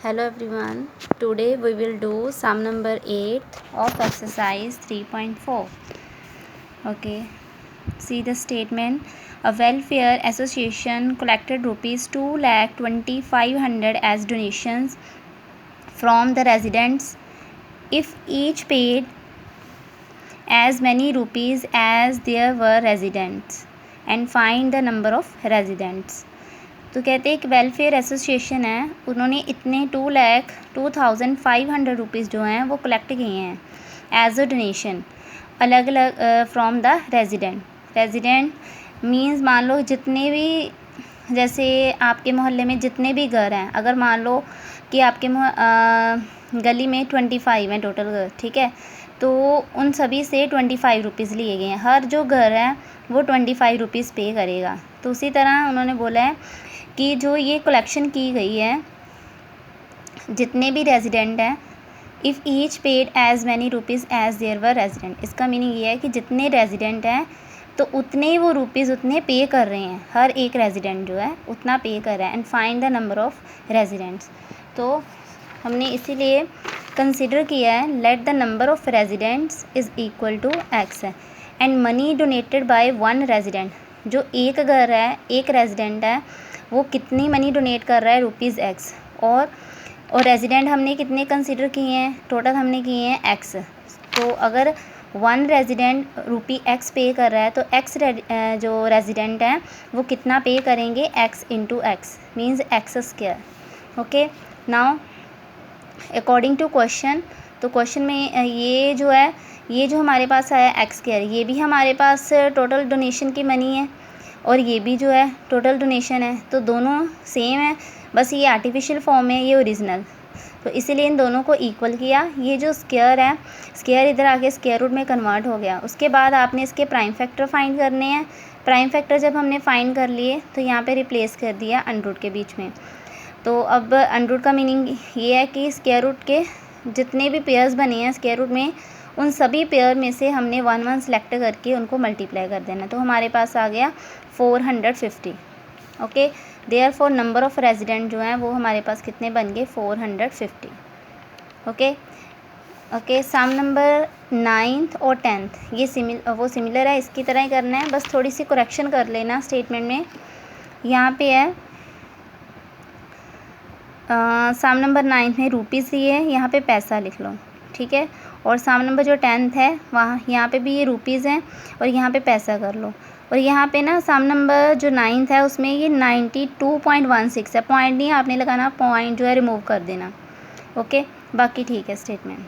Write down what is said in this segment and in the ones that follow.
Hello everyone. Today we will do sum number 8 of exercise 3.4. Okay. See the statement. A welfare association collected rupees 2,20,500 as donations from the residents. If each paid as many rupees as there were residents and find the number of residents. तो कहते हैं एक welfare association है, उन्होंने इतने 2,02,500 rupees जो हैं वो कलेक्ट किए हैं एज अ डोनेशन अलग अलग फ्रॉम द रेजिडेंट मींस मान लो जितने भी, जैसे आपके मोहल्ले में जितने भी घर हैं, अगर मान लो कि आपके गली में 25 हैं टोटल घर, ठीक है, तो उन सभी से 25 रुपीज़ लिए गए हैं। हर जो घर है वो 25 रुपीज़ पे करेगा। तो उसी तरह उन्होंने बोला है कि जो ये कलेक्शन की गई है जितने भी रेजिडेंट हैं, if each paid as many rupees as there were resident, इसका मीनिंग ये है कि जितने रेजिडेंट हैं तो उतने वो रुपीज़ उतने पे कर रहे हैं, हर एक रेजिडेंट जो है उतना पे कर रहा है। And find the number of residents, तो हमने इसीलिए कंसिडर किया है let the number of residents is equal to x है and money donated by one resident, जो एक घर है एक रेजिडेंट है वो कितनी मनी डोनेट कर रहा है रुपीज़ एक्स, और रेजिडेंट हमने कितने कंसिडर किए हैं, टोटल हमने किए हैं एक्स। तो अगर वन रेजिडेंट रुपी एक्स पे कर रहा है तो एक्स जो रेजिडेंट हैं वो कितना पे करेंगे, x into x means x square. Okay, now according to question, तो क्वेश्चन में ये जो है, ये जो हमारे पास आया एक्स स्क्वायर, ये भी हमारे पास टोटल डोनेशन की मनी है और ये भी जो है टोटल डोनेशन है, तो दोनों सेम है, बस ये आर्टिफिशियल फॉर्म है, ये ओरिजिनल, तो इसीलिए इन दोनों को इक्वल किया। ये जो स्क्वायर है, स्क्वायर इधर आके स्क्वायर रूट में कन्वर्ट हो गया। उसके बाद आपने इसके प्राइम फैक्टर फाइंड करने हैं। प्राइम फैक्टर जब हमने फाइंड कर लिए तो यहाँ पे रिप्लेस कर दिया अंडर रूट के बीच में। तो अब अंडर रूट का मीनिंग ये है कि स्क्वायर रूट के जितने भी पेयर्स बने हैं स्क्वायर रूट में, उन सभी पेयर में से हमने 1 सेलेक्ट करके उनको मल्टीप्लाई कर देना। तो हमारे पास आ गया 450। Okay, therefore number of resident जो हैं वो हमारे पास कितने बन गए, 450। ओके, सम नंबर 9th और 10th ये सिमिलर है, इसकी तरह ही करना है, बस थोड़ी सी करेक्शन कर लेना स्टेटमेंट में। यहाँ पे है सम नंबर 9th में रुपीज़ ही है, यहाँ पे पैसा लिख लो, ठीक है, और सम नंबर जो 10th है वहाँ यहाँ पे भी ये रुपीज़ हैं और यहाँ पे पैसा कर लो। और यहाँ पे ना सम नंबर जो 9th है उसमें ये 92.16 है, पॉइंट नहीं आपने लगाना, पॉइंट जो है रिमूव कर देना। ओके, बाकी ठीक है स्टेटमेंट,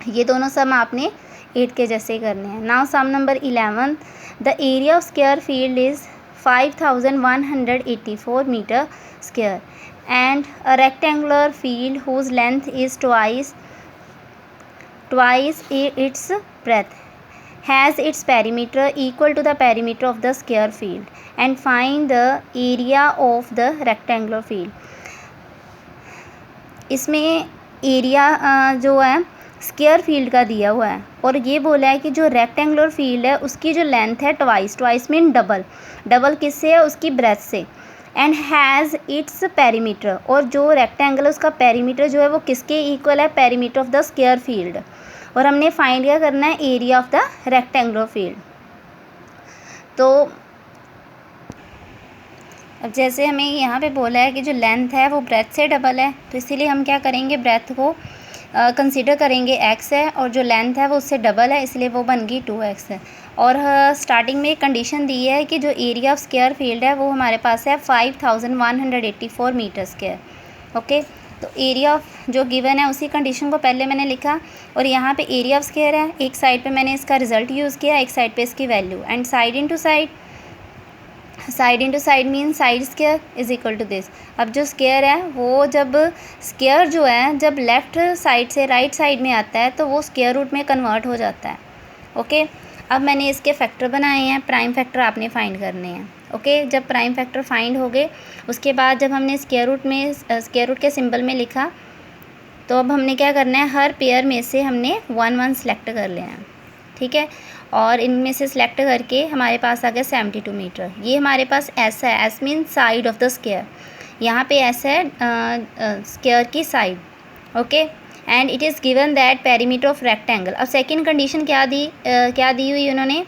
ये दोनों सम आपने 8 के जैसे ही करने हैं। Now sum number 11, the area of square field is 5184 metre square and a rectangular field whose length is twice its breadth has its perimeter equal to the perimeter of the square field and find the area of the rectangular field। इसमें area जो है square field का दिया हुआ है और ये बोला है कि जो रेक्टेंगुलर फील्ड है उसकी जो लेंथ है ट्वाइस मीन डबल किससे है, उसकी ब्रेथ से, एंड हैज़ इट्स पेरीमीटर, और जो रेक्टेंगल है उसका पेरीमीटर जो है वो किसके इक्वल है, perimeter of the square field. और हमने फाइंड क्या करना है, area of the rectangular field. तो अब जैसे हमें यहाँ पे बोला है कि जो लेंथ है वो ब्रेथ से डबल है, तो इसीलिए हम क्या करेंगे, ब्रेथ को कंसीडर करेंगे x है और जो लेंथ है वो उससे डबल है, इसलिए वो बन गई 2x है। और स्टार्टिंग में एक कंडीशन दी है कि जो एरिया ऑफ स्क्वायर फील्ड है वो हमारे पास है 5184 मीटर स्क्वायर। ओके, तो एरिया ऑफ जो गिवन है उसी कंडीशन को पहले मैंने लिखा और यहाँ पे एरिया ऑफ स्क्वायर है, एक साइड पे मैंने इसका रिजल्ट यूज़ किया, एक साइड पे इसकी value, and side into side mean side square is equal to this. अब जो स्क्वायर है वो जब स्क्वायर जो है जब लेफ़्ट साइड से राइट साइड में आता है तो वो स्क्वायर रूट में कन्वर्ट हो जाता है। ओके, अब मैंने इसके फैक्टर बनाए हैं, प्राइम फैक्टर आपने फाइंड करने हैं। ओके, जब प्राइम फैक्टर फाइंड हो गए उसके बाद जब हमने स्क्वायर रूट के सिंबल में लिखा, तो अब हमने क्या करना है, हर पेयर में से हमने 1 सेलेक्ट कर लेना है, ठीक है, और इनमें से सिलेक्ट करके हमारे पास आ गया 72 मीटर। ये हमारे पास एस है, S mean side of the square, यहाँ पे एस है स्क्वायर की side, okay, and it is given that perimeter of rectangle. अब सेकंड कंडीशन क्या दी हुई उन्होंने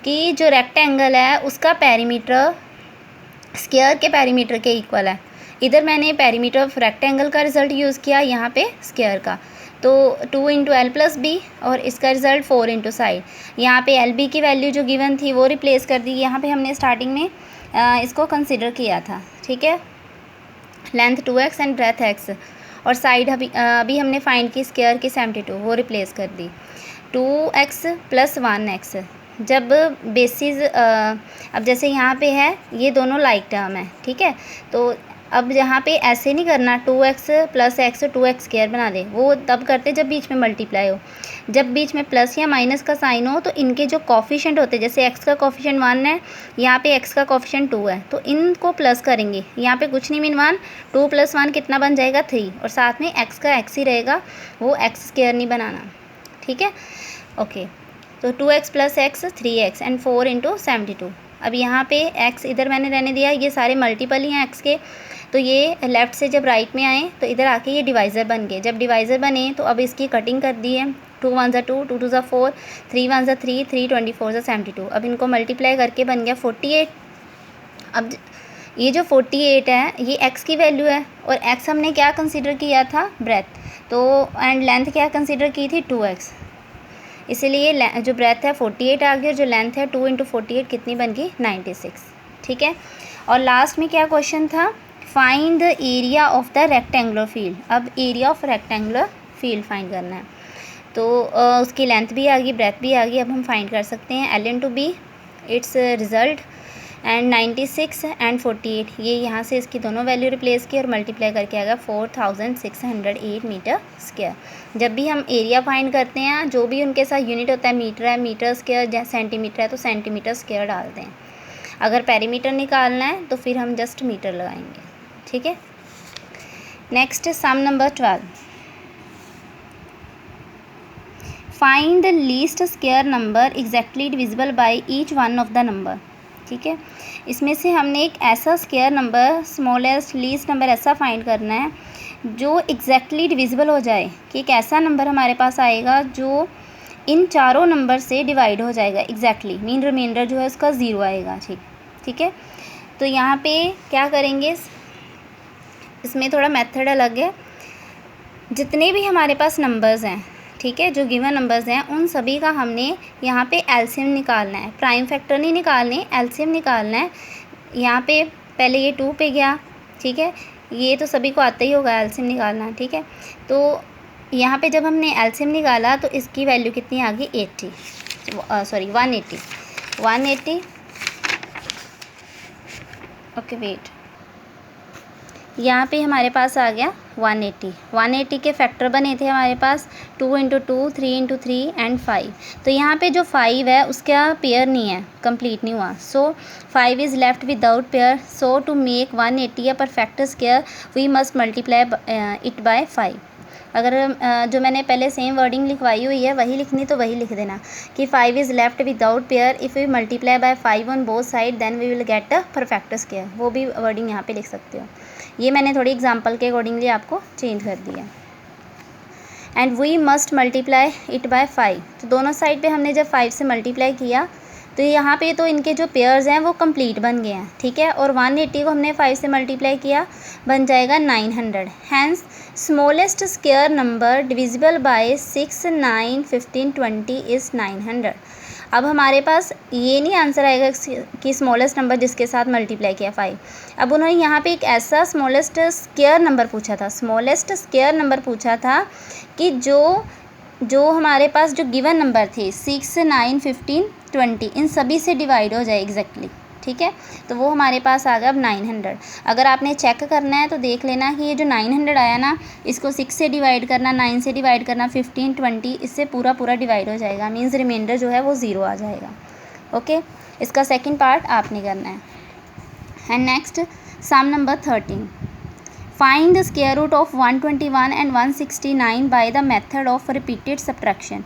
कि जो रेक्टेंगल है उसका पेरीमीटर स्क्वायर के पेरीमीटर के इक्वल है। इधर मैंने पेरीमीटर ऑफ रेक्टेंगल का रिजल्ट यूज़ किया, यहाँ पे स्क्वायर का, तो 2 इंटू एल प्लस बी और इसका रिजल्ट 4 इंटू साइड। यहाँ पे एल बी की वैल्यू जो गिवन थी वो रिप्लेस कर दी। यहाँ पे हमने स्टार्टिंग में इसको कंसिडर किया था, ठीक है, length 2x and breadth x, और साइड अभी हमने फाइंड की स्क्वायर की 72, वो रिप्लेस कर दी। 2x प्लस 1x, जब बेसिस अब जैसे यहाँ पे है ये दोनों लाइक टर्म है, ठीक है, तो अब यहाँ पे ऐसे नहीं करना 2x plus x 2x square बना दे, वो तब करते जब बीच में मल्टीप्लाई हो। जब बीच में प्लस या माइनस का साइन हो तो इनके जो कॉफिशेंट होते हैं, जैसे x का कॉफिशेंट 1 है, यहाँ पे x का कॉफिशेंट 2 है, तो इनको प्लस करेंगे। यहाँ पे कुछ नहीं मीन 1, 2 प्लस 1 कितना बन जाएगा 3, और साथ में x का x ही रहेगा, वो x स्क्वायर नहीं बनाना, ठीक है, ओके। तो 2x plus x 3x and 4 into 72। अब यहाँ पे x इधर मैंने रहने दिया, ये सारे मल्टीपल ही हैं x के, तो ये लेफ़्ट से जब राइट में आए तो इधर आके ये डिवाइज़र बन गए। जब डिवाइज़र बने तो अब इसकी कटिंग कर दी है, 2 1 ज़ा 2, 2 2 ज़ा 4, 3 1 ज़ा 3, 3 24 ज़ा 72। अब इनको मल्टीप्लाई करके बन गया 48। अब ये जो 48 है ये x की वैल्यू है, और x हमने क्या कंसिडर किया था, ब्रेथ, तो एंड लेंथ क्या कंसिडर की थी 2x, इसीलिए जो ब्रेथ है 48 आ गई, और जो लेंथ है 2 इंटू 48 कितनी बन गई 96, ठीक है। और लास्ट में क्या क्वेश्चन था, find the area of the rectangular field. अब area of rectangular field find करना है, तो उसकी लेंथ भी आ गई, ब्रेथ भी आ गई। अब हम फाइंड कर सकते हैं L into b, it's result, and 96 and 48, ये यहाँ से इसकी दोनों वैल्यू रिप्लेस की और मल्टीप्लाई करके आ गया 4608 मीटर स्क्वायर। जब भी हम एरिया फाइंड करते हैं, जो भी उनके साथ यूनिट होता है, मीटर है, मीटर स्क्वायर, सेंटीमीटर है तो सेंटीमीटर स्क्वायर डालते हैं। अगर पेरीमीटर निकालना है तो फिर हम जस्ट मीटर लगाएंगे, ठीक है। Next sum number 12, find the least square number exactly divisible by each one of the number, ठीक है। इसमें से हमने एक ऐसा square number, smallest least number ऐसा फाइंड करना है जो एग्जैक्टली डिविजिबल हो जाए, कि एक ऐसा नंबर हमारे पास आएगा जो इन चारों नंबर से डिवाइड हो जाएगा एग्जैक्टली, मीन रिमाइंडर जो है उसका 0 आएगा, ठीक है। तो यहाँ पे क्या करेंगे, इसमें थोड़ा मेथड अलग है। जितने भी हमारे पास नंबर्स हैं, ठीक है, जो गिवन नंबर्स हैं, उन सभी का हमने यहाँ पे एलसीएम निकालना है, प्राइम फैक्टर नहीं निकालने, एलसीएम निकालना है। यहाँ पे पहले ये 2 पे गया, ठीक है, ये तो सभी को आता ही होगा एलसीएम निकालना, ठीक है। तो यहाँ पे जब हमने एलसीएम निकाला तो इसकी वैल्यू कितनी आ गई 180, ओके वेट, यहाँ पे हमारे पास आ गया 180 के फैक्टर बने थे हमारे पास 2 इंटू 2, 3 इंटू 3 एंड 5। तो यहाँ पे जो 5 है उसका पेयर नहीं है, कंप्लीट नहीं हुआ, so 5 is left without pair. So to make 180 a perfect square we must multiply it by 5। अगर जो मैंने पहले सेम वर्डिंग लिखवाई हुई है वही लिखनी तो वही लिख देना कि 5 is left without pair, if we multiply by 5 on both side then we will get a perfect square. वो भी वर्डिंग यहाँ पे लिख सकते हो, ये मैंने थोड़ी एग्जांपल के अकॉर्डिंगली आपको चेंज कर दिया। And we must multiply it by 5, तो दोनों साइड पे हमने जब 5 से मल्टीप्लाई किया तो यहाँ पे तो इनके जो पेयर्स हैं वो कंप्लीट बन गए हैं, ठीक है। और 180 को हमने 5 से मल्टीप्लाई किया, बन जाएगा 900। Hence smallest square number divisible by 6, 9, 15, 20 is 900। अब हमारे पास ये नहीं आंसर आएगा कि स्मॉलेस्ट नंबर जिसके साथ मल्टीप्लाई किया 5। अब उन्होंने यहाँ पे एक ऐसा स्मॉलेस्ट स्क्वायर नंबर पूछा था, स्मॉलेस्ट स्क्वायर नंबर पूछा था कि जो हमारे पास जो गिवन नंबर थे 6, 9, 15, 20 इन सभी से डिवाइड हो जाए एग्जैक्टली, ठीक है। तो वो हमारे पास आ गया अब 900। अगर आपने चेक करना है तो देख लेना कि ये जो 900 आया ना, इसको 6 से डिवाइड करना, 9 से डिवाइड करना, 15, 20 इससे पूरा डिवाइड हो जाएगा, मीन्स रिमाइंडर जो है वो 0 आ जाएगा, ओके। इसका सेकंड पार्ट आपने करना है। And next sum number 13, find the square root of 121 and 169 by the method of repeated subtraction.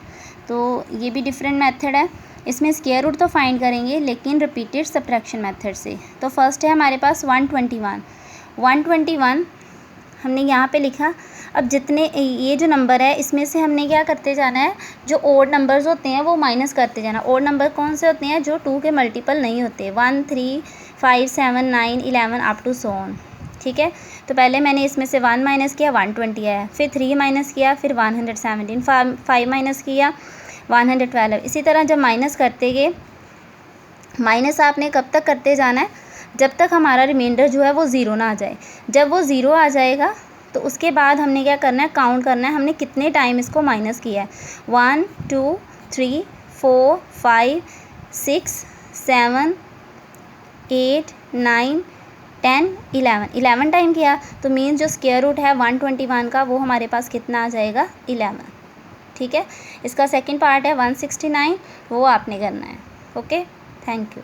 तो ये भी डिफरेंट मेथड है, इसमें स्क्वायर रूट तो फाइंड करेंगे लेकिन रिपीटेड सब्ट्रैक्शन मेथड से। तो फर्स्ट है हमारे पास 121 121 हमने यहाँ पे लिखा। अब जितने ये जो नंबर है इसमें से हमने क्या करते जाना है, जो ओड नंबर्स होते हैं वो माइनस करते जाना। ओड नंबर कौन से होते हैं, जो 2 के मल्टीपल नहीं होते, 1 3 5 7 9 11 अप टू सो ऑन। ठीक है, तो पहले मैंने इसमें से 1 माइनस किया 120 आया, फिर 3 माइनस किया फिर 117, 5 माइनस किया 112। इसी तरह जब माइनस करते गए, माइनस आपने कब तक करते जाना है, जब तक हमारा रिमाइंडर जो है वो ज़ीरो ना आ जाए। जब वो ज़ीरो आ जाएगा तो उसके बाद हमने क्या करना है, काउंट करना है हमने कितने टाइम इसको माइनस किया है। 1 2 3 4 5 6 7 8 9 10 11 टाइम किया, तो मीन्स जो स्क्वायर रूट है 121 का वो हमारे पास कितना आ जाएगा, 11। ठीक है, इसका सेकंड पार्ट है 169, वो आपने करना है। Okay, thank you.